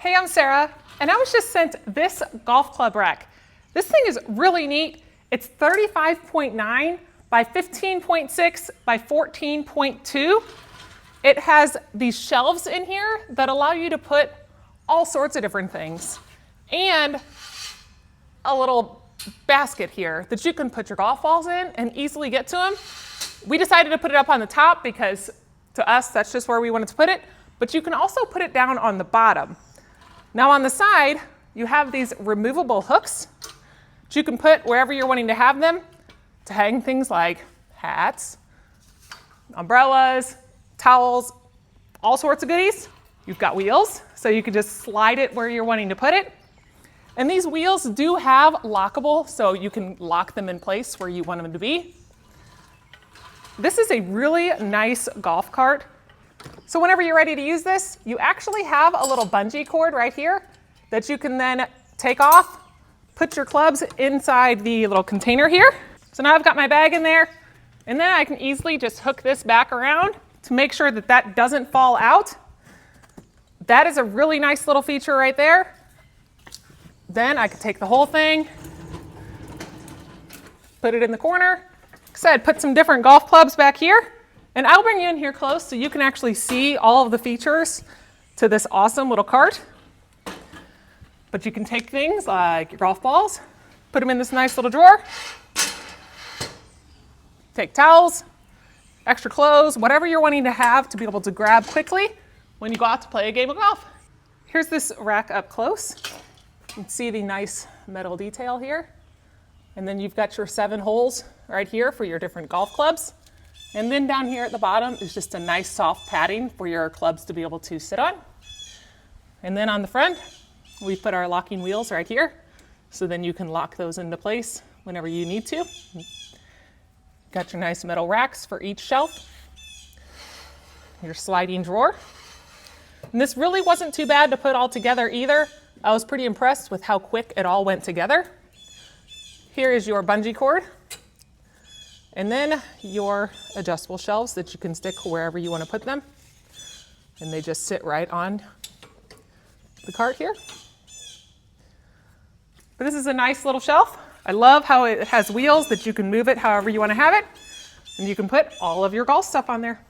Hey, I'm Sarah, and I was just sent this golf club rack. This thing is really neat. It's 35.9 by 15.6 by 14.2. It has these shelves in here that allow you to put all sorts of different things. And a little basket here that you can put your golf balls in and easily get to them. We decided to put it up on the top because to us, that's just where we wanted to put it. But you can also put it down on the bottom. Now on the side, you have these removable hooks that you can put wherever you're wanting to have them to hang things like hats, umbrellas, towels, all sorts of goodies. You've got wheels, so you can just slide it where you're wanting to put it. And these wheels do have lockable, so you can lock them in place where you want them to be. This is a really nice golf cart. So whenever you're ready to use this, you actually have a little bungee cord right here that you can then take off, put your clubs inside the little container here. So now I've got my bag in there, and then I can easily just hook this back around to make sure that that doesn't fall out. That is a really nice little feature right there. Then I could take the whole thing, put it in the corner. Like I said, put some different golf clubs back here. And I'll bring you in here close so you can actually see all of the features to this awesome little cart. But you can take things like your golf balls, put them in this nice little drawer, take towels, extra clothes, whatever you're wanting to have to be able to grab quickly when you go out to play a game of golf. Here's this rack up close. You can see the nice metal detail here. And then you've got your 7 holes right here for your different golf clubs. And then down here at the bottom is just a nice soft padding for your clubs to be able to sit on. And then on the front, we put our locking wheels right here. So then you can lock those into place whenever you need to. Got your nice metal racks for each shelf. Your sliding drawer. And this really wasn't too bad to put all together either. I was pretty impressed with how quick it all went together. Here is your bungee cord. And then your adjustable shelves that you can stick wherever you want to put them. And they just sit right on the cart here. But this is a nice little shelf. I love how it has wheels that you can move it however you want to have it. And you can put all of your golf stuff on there.